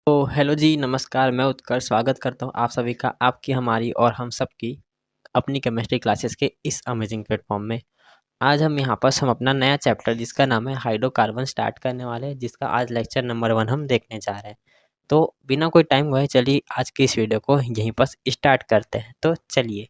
तो हेलो जी, नमस्कार। मैं उत्कर्ष स्वागत करता हूँ आप सभी का आपकी, हमारी और हम सबकी अपनी केमिस्ट्री क्लासेस के इस अमेजिंग प्लेटफॉर्म में। आज हम अपना नया चैप्टर जिसका नाम है हाइड्रोकार्बन स्टार्ट करने वाले हैं, जिसका आज लेक्चर नंबर 1 हम देखने जा रहे हैं। तो बिना कोई टाइम गवाए चलिए आज की इस वीडियो को यहीं पर स्टार्ट करते हैं। तो चलिए,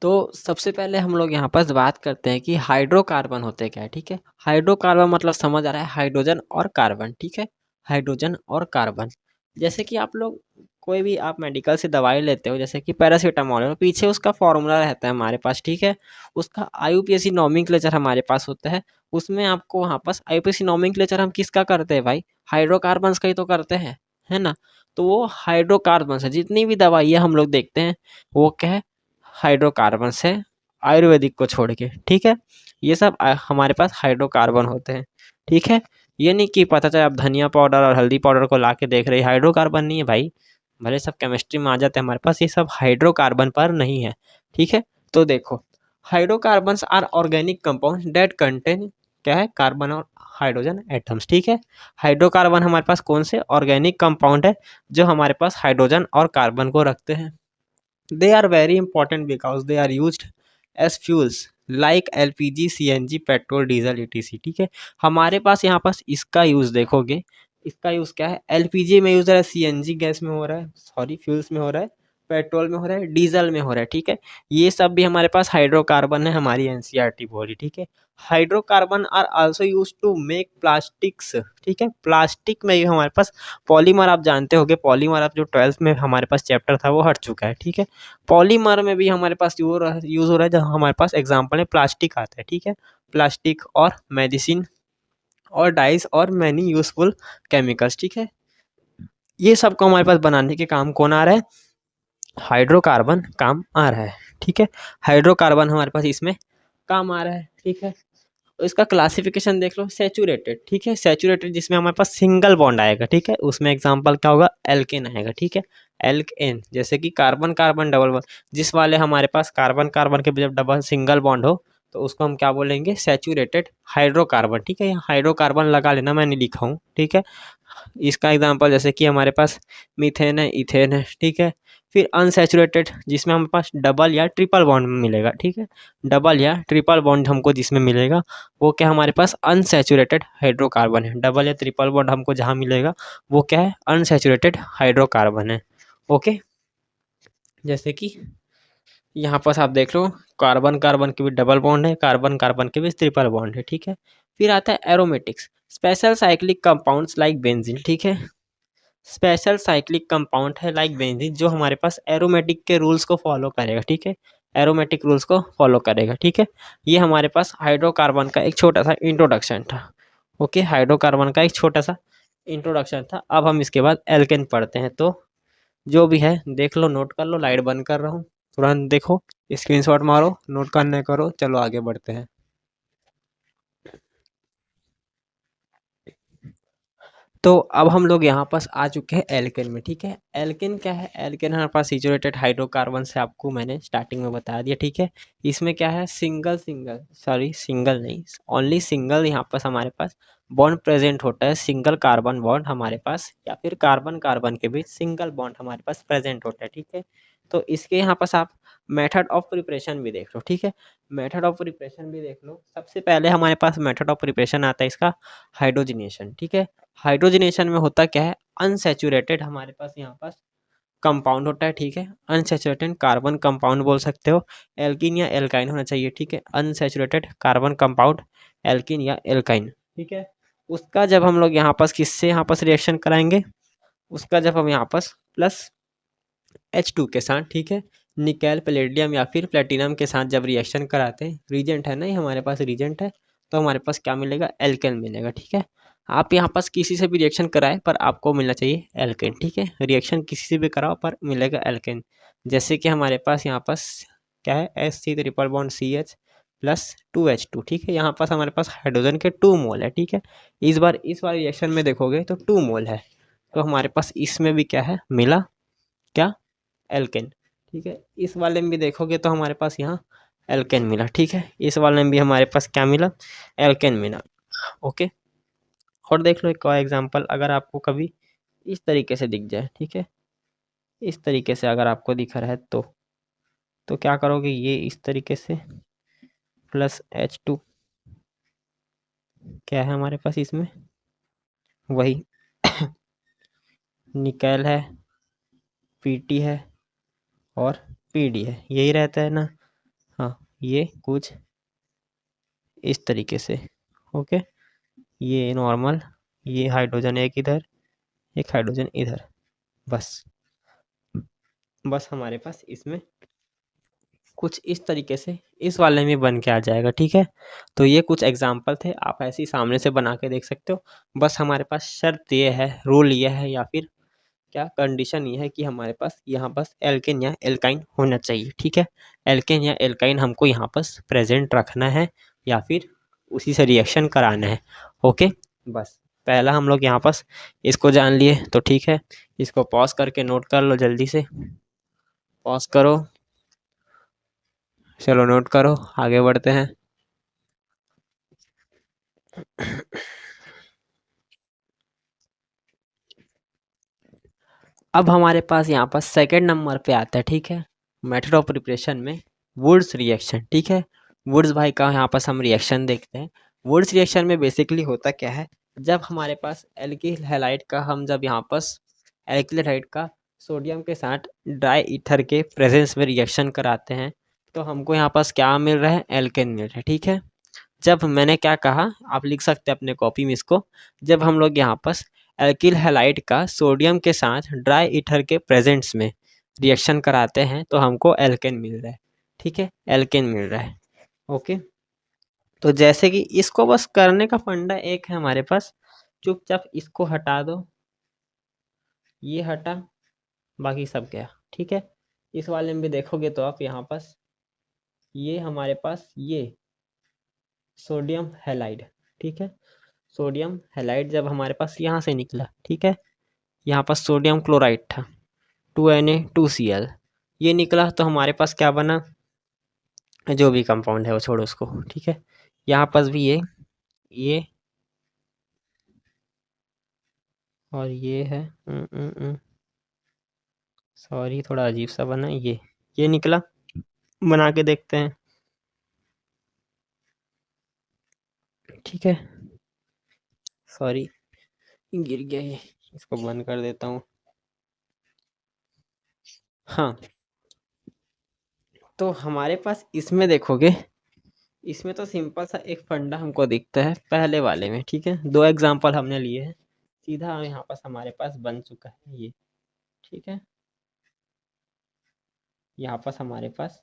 तो सबसे पहले हम लोग यहाँ पर बात करते हैं कि हाइड्रोकार्बन होते क्या है। ठीक है, हाइड्रोकार्बन मतलब समझ आ रहा है हाइड्रोजन और कार्बन। ठीक है, हाइड्रोजन और कार्बन। जैसे कि आप लोग कोई भी आप मेडिकल से दवाई लेते हो, जैसे कि पैरासीटामोल है, पीछे उसका फॉर्मूला रहता है हमारे पास। ठीक है, उसका आईयूपीएसी नोमेनक्लेचर हमारे पास होता है। उसमें आपको वहाँ पास आईयूपीएसी नोमेनक्लेचर हम किसका करते हैं भाई? हाइड्रोकार्बन्स का ही तो करते हैं, है ना। तो वो हाइड्रोकार्बन्स है, जितनी भी दवाइयाँ हम लोग देखते हैं वो क्या है? हाइड्रोकार्बन से, आयुर्वेदिक को छोड़ के। ठीक है, ये सब हमारे पास हाइड्रोकार्बन होते हैं। ठीक है, ये नहीं कि पता चले आप धनिया पाउडर और हल्दी पाउडर को ला के देख रहे हाइड्रोकार्बन नहीं है भाई। भले सब केमिस्ट्री में आ जाते हैं हमारे पास, ये सब हाइड्रोकार्बन पर नहीं है। ठीक है, तो देखो, hydrocarbons are organic compound that contain क्या है? कार्बन और हाइड्रोजन एटम्स। ठीक है, हाइड्रोकार्बन हमारे पास कौन से ऑर्गेनिक कंपाउंड है जो हमारे पास हाइड्रोजन और कार्बन को रखते हैं। They are very important because they are used as fuels like LPG, CNG, petrol, diesel, etc। ठीक है, हमारे पास यहाँ पास इसका यूज़ देखोगे, इसका यूज़ क्या है? एलपीजी में यूज़ हो रहा है, सीएनजी गैस में हो रहा है, सॉरी फ्यूल्स में हो रहा है, पेट्रोल में हो रहा है, डीजल में हो रहा है। ठीक है, ये सब भी हमारे पास हाइड्रोकार्बन है, हमारी एनसीईआरटी बोली। ठीक है, hydrocarbon are also use to make plastics. ठीक है, प्लास्टिक में भी हमारे पास पॉलीमर, आप जानते होंगे पॉलीमर, आप जो 12th में हमारे पास चैप्टर था वो हट चुका है। ठीक है, पॉलीमर में भी हमारे पास यूज हो रहा है, जहाँ हमारे पास एग्जाम्पल में प्लास्टिक आता है। ठीक है, प्लास्टिक और मेडिसिन और डाइस और मैनी यूजफुल केमिकल्स। ठीक है, ये सब को हमारे पास बनाने के काम कौन आ रहा है? हाइड्रोकार्बन काम आ रहा है। ठीक है, हाइड्रोकार्बन हमारे पास इसमें काम आ रहा है। ठीक है, तो इसका क्लासिफिकेशन देख लो, सैचुरेटेड। ठीक है, सैचुरेटेड जिसमें हमारे पास सिंगल बॉन्ड आएगा। ठीक है, उसमें एग्जांपल क्या होगा? एल्केन आएगा। ठीक है, एल्केन जैसे कि कार्बन कार्बन डबल बॉन्ड, जिस वाले हमारे पास कार्बन कार्बन के जब डबल सिंगल बॉन्ड हो तो उसको हम क्या बोलेंगे? Saturated hydrocarbon. ठीक है, यहाँ हाइड्रोकार्बन लगा लेना, मैंने लिखा हूँ। ठीक है, इसका एग्जांपल जैसे कि हमारे पास मीथेन है, इथेन है। ठीक है, फिर अनसैचुरेटेड जिसमें हमारे पास डबल या ट्रिपल बॉन्ड मिलेगा। ठीक है, डबल या ट्रिपल बॉन्ड हमको जिसमें मिलेगा वो क्या हमारे पास? अनसैचुरेटेड हाइड्रोकार्बन है। डबल या ट्रिपल बॉन्ड हमको जहाँ मिलेगा वो क्या है? अनसैचुरेटेड हाइड्रोकार्बन है। ओके, जैसे कि यहाँ पास आप देख लो, कार्बन कार्बन के भी डबल बॉन्ड है, कार्बन कार्बन के भी ट्रिपल बॉन्ड है। ठीक है, फिर आता है aromatics, special cyclic compounds like benzene. ठीक है, स्पेशल साइक्लिक कंपाउंड है लाइक बेंजीन, जो हमारे पास एरोमेटिक के रूल्स को फॉलो करेगा। ठीक है, एरोमेटिक रूल्स को फॉलो करेगा। ठीक है, ये हमारे पास हाइड्रोकार्बन का एक छोटा सा इंट्रोडक्शन था। ओके, हाइड्रोकार्बन का एक छोटा सा इंट्रोडक्शन था। अब हम इसके बाद एल्केन पढ़ते हैं। तो जो भी है देख लो, नोट कर लो, लाइट बंद कर रहा हूँ, तुरंत देखो, स्क्रीनशॉट मारो, नोट करने करो। चलो आगे बढ़ते हैं। तो अब हम लोग यहाँ पास आ चुके हैं एल्केन में। ठीक है, एल्केन क्या है? एल्केन हमारे पास सैचुरेटेड हाइड्रोकार्बन से आपको मैंने स्टार्टिंग में बता दिया। ठीक है, इसमें क्या है? सिंगल सिंगल, सॉरी सिंगल नहीं, ओनली सिंगल यहाँ पास हमारे पास बॉन्ड प्रेजेंट होता है। सिंगल कार्बन बॉन्ड हमारे पास, या फिर कार्बन कार्बन के बीच सिंगल बॉन्ड हमारे पास प्रेजेंट होता है। ठीक है, तो इसके यहाँ पास आप मेथड ऑफ प्रिपरेशन भी देख लो। ठीक है, मेथड ऑफ प्रिपरेशन भी देख लो। सबसे पहले हमारे पास मेथड ऑफ प्रिपरेशन आता है इसका हाइड्रोजनेशन। ठीक है, हाइड्रोजनेशन में होता क्या है? अनसैचुरेटेड हमारे पास यहाँ पास कंपाउंड होता है। ठीक है, अनसैचुरेटेड कार्बन कंपाउंड बोल सकते हो, एल्किन या एल्काइन होना चाहिए। ठीक है, अनसैचुरेटेड कार्बन कंपाउंड, एल्किन या एल्काइन। ठीक है, उसका जब हम लोग यहाँ पास किससे यहाँ पास रिएक्शन कराएंगे? उसका जब हम यहाँ पास प्लस H2 के साथ, ठीक है, निकेल पैलेडियम या फिर प्लेटिनम के साथ जब रिएक्शन कराते हैं, रीजेंट है ना, ये हमारे पास रीजेंट है, तो हमारे पास क्या मिलेगा? एल्केन मिलेगा। ठीक है, आप यहाँ पास किसी से भी रिएक्शन कराए पर आपको मिलना चाहिए एल्केन। ठीक है, रिएक्शन किसी से भी कराओ पर मिलेगा एल्केन। जैसे कि हमारे पास यहाँ पास क्या है? Sc triple bond CH plus 2H2। ठीक है, यहाँ पास हमारे पास हाइड्रोजन के 2 मोल है। ठीक है, इस बार रिएक्शन में देखोगे तो 2 मोल है, तो हमारे पास इसमें भी क्या है? मिला क्या? एल्केन। ठीक है, इस वाले में भी देखोगे तो हमारे पास यहाँ एल्केन मिला। ठीक है, इस वाले में भी हमारे पास क्या मिला? एल्केन मिला। ओके, और देख लो एक और एग्जांपल, अगर आपको कभी इस तरीके से दिख जाए, ठीक है। इस तरीके से अगर आपको दिख रहा है तो क्या करोगे, ये इस तरीके से प्लस H2 क्या है हमारे पास इसमें, वही निकेल है, Pt है और Pd है, यही रहता है ना। हाँ, ये कुछ इस तरीके से, ओके। ये नॉर्मल, ये हाइड्रोजन एक इधर, एक हाइड्रोजन इधर, बस बस हमारे पास इसमें कुछ इस तरीके से इस वाले में बन के आ जाएगा, ठीक है। तो ये कुछ एग्जाम्पल थे, आप ऐसे ही सामने से बना के देख सकते हो। बस हमारे पास शर्त ये है, रूल ये है, या फिर क्या कंडीशन ये है कि हमारे पास यहाँ बस एल्केन या एल्काइन होना चाहिए, ठीक है। एल्केन या एल्काइन हमको यहाँ बस प्रेजेंट रखना है या फिर उसी से रिएक्शन कराना है, ओके। बस पहला हम लोग यहाँ पास इसको जान लिए, तो ठीक है। इसको पॉज करके नोट कर लो, जल्दी से पॉज करो, चलो नोट करो, आगे बढ़ते हैं। अब हमारे पास यहाँ पर सेकंड नंबर पे आता है, ठीक है, मेथड ऑफ प्रिपरेशन में वुड्स रिएक्शन, ठीक है। वुड्स भाई का यहाँ पर हम रिएक्शन देखते हैं। वुड्स रिएक्शन में बेसिकली होता क्या है, जब हमारे पास एल्किल हैलाइड का हम जब यहाँ पर एल्किल हैलाइड का सोडियम के साथ ड्राई ईथर के प्रेजेंस में रिएक्शन कराते हैं, तो हमको यहाँ पास क्या मिल रहा है, एल्केन मिल रहा है, ठीक है। जब मैंने क्या कहा, आप लिख सकते हैं अपने कॉपी में इसको, जब हम लोग यहाँ पर एल्किल हैलाइड का सोडियम के साथ ड्राई ईथर के प्रेजेंस में रिएक्शन कराते हैं तो हमको एल्केन मिल रहा है, ठीक है, एल्केन मिल रहा है, ओके। तो जैसे कि इसको बस करने का फंडा एक है हमारे पास, चुपचाप इसको हटा दो, ये हटा, बाकी सब गया, ठीक है। इस वाले में भी देखोगे तो आप यहाँ पास ये हमारे पास ये सोडियम हैलाइड, ठीक है, सोडियम हैलाइड जब हमारे पास यहाँ से निकला, ठीक है, यहाँ पर सोडियम क्लोराइड था 2Na2Cl, ये निकला तो हमारे पास क्या बना, जो भी कंपाउंड है वो छोड़ो उसको, ठीक है। यहाँ पास भी ये और ये है, सॉरी थोड़ा अजीब सा बना, ये निकला, बना के देखते हैं, ठीक है। सॉरी गिर गया ये, इसको बंद कर देता हूँ। हाँ, तो हमारे पास इसमें देखोगे, इसमें तो सिंपल सा एक फंडा हमको दिखता है पहले वाले में, ठीक है। दो एग्जांपल हमने लिए हैं, सीधा यहाँ पास हमारे पास बन चुका है ये, ठीक है। यहाँ पास हमारे पास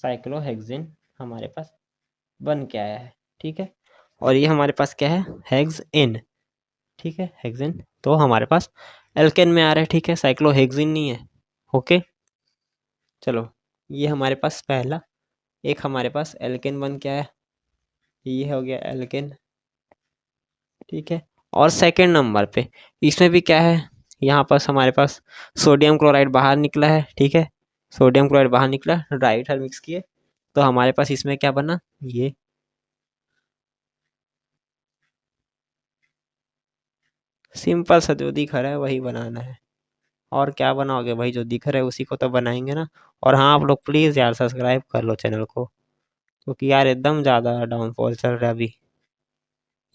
साइक्लोहेक्सेन हमारे पास बन के आया है, ठीक है। और ये हमारे पास क्या है, हेक्सेन, ठीक है, हेक्सेन तो हमारे पास एल्केन में आ रहा है, ठीक है, साइक्लोहेक्सेन नहीं है, ओके। चलो, ये हमारे पास पहला एक हमारे पास एल्केन बन के आया, ये हो गया एल्केन, ठीक है। और सेकंड नंबर पे इसमें भी क्या है, यहाँ पास हमारे पास सोडियम क्लोराइड बाहर निकला है, ठीक है, सोडियम क्लोराइड बाहर निकला, ड्राई ईथर मिक्स किए, तो हमारे पास इसमें क्या बना, ये सिंपल सा जो दिख रहा है वही बनाना है, और क्या बनाओगे भाई, जो दिख रहा है उसी को तो बनाएंगे ना। और हाँ, आप लोग प्लीज़ यार सब्सक्राइब कर लो चैनल को, क्योंकि यार एकदम ज़्यादा डाउनफॉल चल रहा है अभी,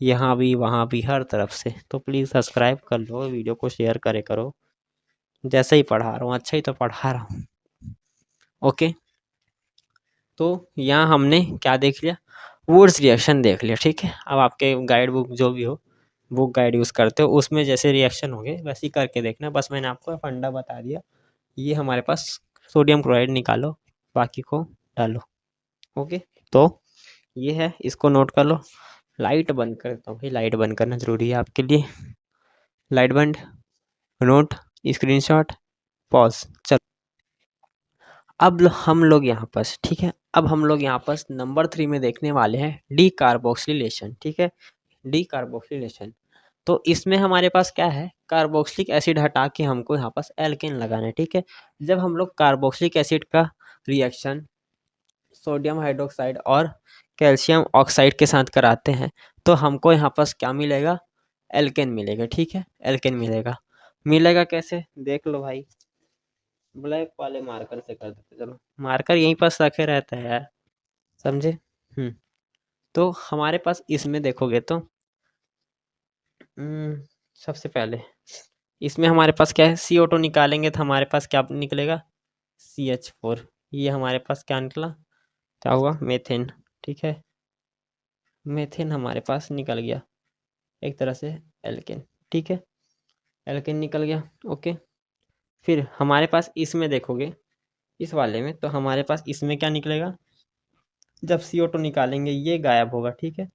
यहाँ भी वहाँ भी हर तरफ से, तो प्लीज़ सब्सक्राइब कर लो, वीडियो को शेयर करे करो, जैसे ही पढ़ा रहा हूँ अच्छा ही तो पढ़ा रहा हूँ, ओके। तो यहाँ हमने क्या देख लिया, वुड्स रिएक्शन देख लिया, ठीक है। अब आपके गाइड बुक जो भी हो, बुक गाइड यूज़ करते हो, उसमें जैसे रिएक्शन होंगे वैसे ही करके देखना, बस मैंने आपको फंडा बता दिया। ये हमारे पास सोडियम क्लोराइड निकालो, बाकी को डालो, ओके। तो ये है, इसको नोट कर लो। लाइट बंद करता हूँ भाई, लाइट बंद करना ज़रूरी है आपके लिए। लाइट बंद, नोट, स्क्रीनशॉट, पॉज, चलो। अब हम लोग यहाँ पर, ठीक है, अब हम लोग यहाँ पर नंबर 3 में देखने वाले हैं डी कार्बोक्सिलेशन, ठीक है, डी कार्बोक्सिलेशन। तो इसमें हमारे पास क्या है, कार्बोक्सिलिक एसिड हटा के हमको यहाँ पास एल्केन लगाना है, ठीक है। जब हम लोग कार्बोक्सिलिक एसिड का रिएक्शन सोडियम हाइड्रोक्साइड और कैल्शियम ऑक्साइड के साथ कराते हैं तो हमको यहाँ पास क्या मिलेगा, एल्केन मिलेगा, ठीक है, एल्केन मिलेगा। मिलेगा कैसे देख लो भाई, ब्लैक वाले मार्कर से कर देते, चलो मार्कर यहीं पास रखे रहता है यार, समझे। तो हमारे पास इसमें देखोगे तो सबसे पहले इसमें हमारे पास क्या है, CO2 निकालेंगे तो हमारे पास क्या निकलेगा, CH4। ये हमारे पास क्या निकला, क्या हुआ, मेथेन। ठीक है, मेथेन हमारे पास निकल गया एक तरह से एल्केन। ठीक है, एल्केन निकल गया। ओके, फिर हमारे पास इसमें देखोगे, इस वाले में तो हमारे पास इसमें क्या निकलेगा, जब CO2 निकालेंगे ये गायब होगा। ठीक है,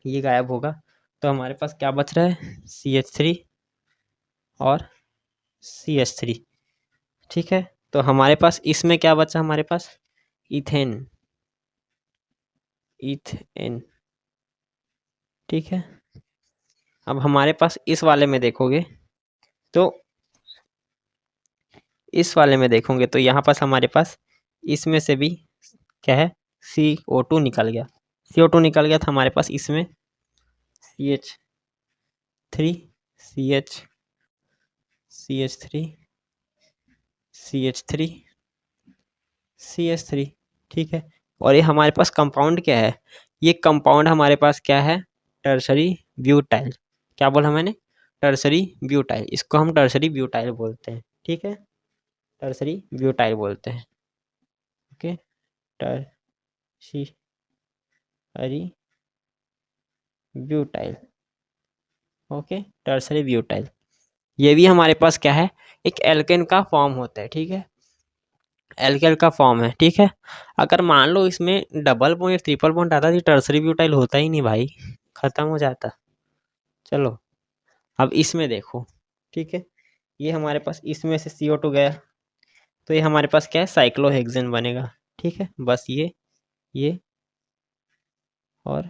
ये गायब होगा तो हमारे पास क्या बच रहा है, CH3 और CH3। ठीक है, तो हमारे पास इसमें क्या बचा, हमारे पास इथेन, इथेन। ठीक है, अब हमारे पास इस वाले में देखोगे तो, इस वाले में देखोगे तो यहाँ पास हमारे पास इसमें से भी क्या है, CO2 निकल गया। CO2 निकल गया था हमारे पास इसमें CH3, CH, CH3, CH3, CH3। ठीक है, और ये हमारे पास कंपाउंड क्या है, ये कंपाउंड हमारे पास क्या है, टर्सरी ब्यूटाइल। क्या बोला मैंने, टर्सरी ब्यूटाइल, इसको हम टर्सरी ब्यूटाइल बोलते हैं। ठीक है, टर्सरी ब्यूटाइल बोलते हैं। Okay, tertiary butyl. Okay, tertiary butyl, ये भी हमारे पास क्या है, एक एल्केन का फॉर्म होता है। ठीक है, एल्केन का फॉर्म है। ठीक है, अगर मान लो इसमें डबल बॉन्ड या ट्रिपल बॉन्ड आता तो टर्सरी ब्यूटाइल होता ही नहीं भाई, खत्म हो जाता। चलो अब इसमें देखो। ठीक है, ये हमारे पास इसमें से CO2 गया तो ये हमारे पास क्या है, साइक्लोहेक्सेन बनेगा। ठीक है, बस ये और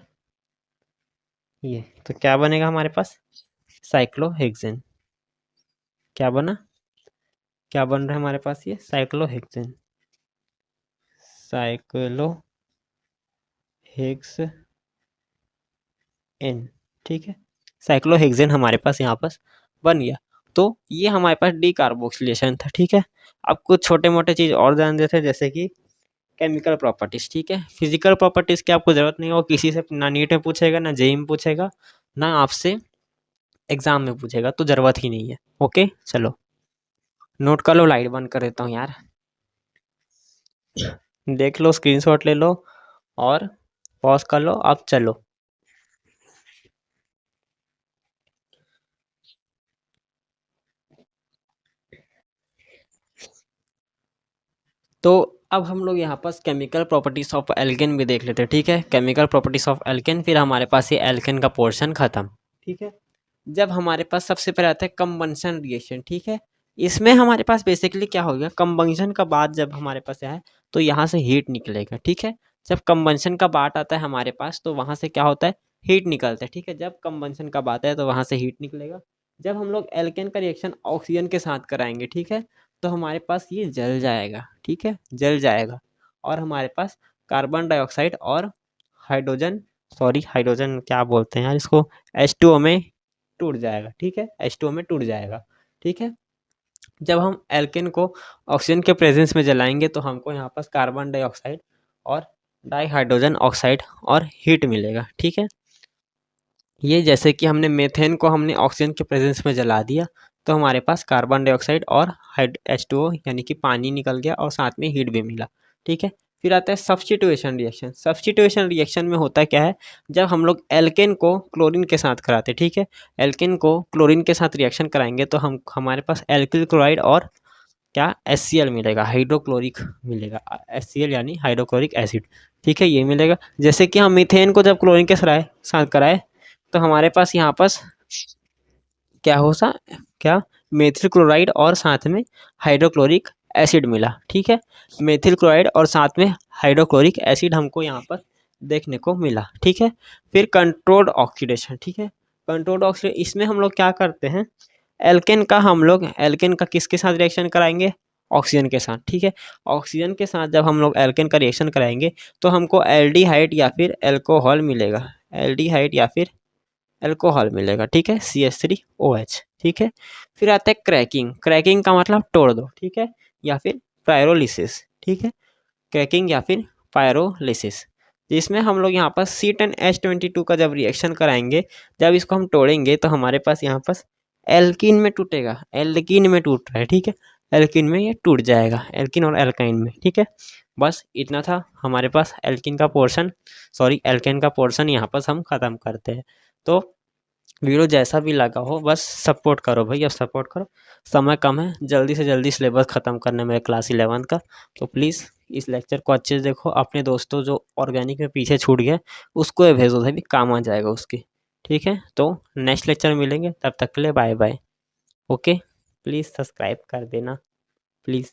ये, तो क्या बनेगा हमारे पास, साइक्लोहेक्सेन। क्या बना, क्या बन रहा है हमारे पास, ये साइक्लोहेक्सेन, साइक्लोहेक्सेन। ठीक है, साइक्लोहेक्सेन हमारे पास यहाँ पास बन गया। तो ये हमारे पास डीकार्बोक्सिलेशन था। ठीक है, अब कुछ छोटे मोटे चीज और ध्यान देते हैं, जैसे कि केमिकल प्रॉपर्टीज। ठीक है, फिजिकल प्रॉपर्टीज की आपको जरूरत नहीं हो, किसी से ना नीट में पूछेगा, ना जेई में पूछेगा, ना आपसे एग्जाम में पूछेगा, तो जरूरत ही नहीं है। ओके, चलो नोट कर लो, लाइट बंद कर देता हूँ यार, देख लो, स्क्रीनशॉट ले लो और पॉज कर लो, अब चलो। तो अब हम लोग यहाँ पास केमिकल प्रॉपर्टीज ऑफ एल्केन भी देख लेते हैं। ठीक है, केमिकल प्रॉपर्टीज ऑफ एल्केन, फिर हमारे पास ये एल्केन का पोर्शन खत्म। ठीक है, जब हमारे पास सबसे पहले आता है कंबंशन रिएक्शन। ठीक है, इसमें हमारे पास बेसिकली क्या हो गया, कंबंशन का बाद जब हमारे पास है तो यहाँ से हीट निकलेगा। ठीक है, जब कंबंशन का बात आता है हमारे पास तो वहाँ से क्या होता है, हीट निकलता है। ठीक है, जब कंबंशन का बात है तो वहाँ से हीट निकलेगा। जब हम लोग एल्केन का रिएक्शन ऑक्सीजन के साथ कराएंगे, ठीक है, तो हमारे पास ये जल जाएगा। ठीक है, जल जाएगा और हमारे पास कार्बन डाइऑक्साइड और हाइड्रोजन, सॉरी हाइड्रोजन क्या बोलते हैं यार इसको, H2O में टूट जाएगा। ठीक है, H2O में टूट जाएगा। ठीक है, जब हम एल्केन को ऑक्सीजन के प्रेजेंस में जलाएंगे तो हमको यहाँ पास कार्बन डाइऑक्साइड और डाइहाइड्रोजन ऑक्साइड और हीट मिलेगा। ठीक है, ये जैसे कि हमने मेथेन को हमने ऑक्सीजन के प्रेजेंस में जला दिया तो हमारे पास कार्बन डाइऑक्साइड और H2O यानी कि पानी निकल गया और साथ में हीट भी मिला। ठीक है, फिर आता है सब्स्टिट्यूशन रिएक्शन। सब्स्टिट्यूशन रिएक्शन में होता क्या है, जब हम लोग एल्केन को क्लोरीन के साथ कराते, ठीक है, एल्केन को क्लोरीन के साथ रिएक्शन कराएंगे तो हम हमारे पास एल्किल क्लोराइड और क्या HCl मिलेगा, हाइड्रोक्लोरिक मिलेगा, HCl यानी हाइड्रोक्लोरिक एसिड। ठीक है, ये मिलेगा। जैसे कि हम मीथेन को जब क्लोरीन के साथ कराए तो हमारे पास यहाँ पास क्या हो सा क्या, मेथिल क्लोराइड और साथ में हाइड्रोक्लोरिक एसिड मिला। ठीक है, मेथिल क्लोराइड और साथ में हाइड्रोक्लोरिक एसिड हमको यहाँ पर देखने को मिला। ठीक है, फिर कंट्रोल्ड ऑक्सीडेशन। ठीक है, कंट्रोल्ड ऑक्सीडेशन, इसमें हम लोग क्या करते हैं, एल्केन का किसके साथ रिएक्शन कराएंगे, ऑक्सीजन के साथ। ठीक है, ऑक्सीजन के साथ जब हम लोग एल्केन का रिएक्शन कराएंगे तो हमको एल्डिहाइड या फिर एल्कोहल मिलेगा, एल्डिहाइड या फिर अल्कोहल मिलेगा, ठीक है, CH3OH, ठीक है। फिर आता है क्रैकिंग, क्रैकिंग का मतलब तोड़ दो, ठीक है, या फिर पायरोलिसिस, ठीक है, क्रैकिंग या फिर पायरोलिसिस, जिसमें हम लोग यहाँ पर C10H22 का जब रिएक्शन कराएंगे, जब इसको हम तोड़ेंगे तो हमारे पास यहाँ पर एल्कीन में टूटेगा, एल्कीन में टूट रहा है, ठीक है, एल्कीन में ये टूट जाएगा, एल्कीन और एल्काइन में, ठीक है। बस इतना था हमारे पास एल्कीन का पोर्शन, सॉरी एल्केन का पोर्शन, यहाँ पर हम ख़त्म करते हैं। तो वीडियो जैसा भी लगा हो बस सपोर्ट करो भैया, सपोर्ट करो, समय कम है, जल्दी से जल्दी सिलेबस ख़त्म करने में क्लास 11 का। तो प्लीज़ इस लेक्चर को अच्छे से देखो, अपने दोस्तों जो ऑर्गेनिक में पीछे छूट गए उसको ये भेजो, भी काम आ जाएगा उसकी, ठीक है। तो नेक्स्ट लेक्चर में मिलेंगे, तब तक के लिए bye bye. Okay, please subscribe कर देना, प्लीज़।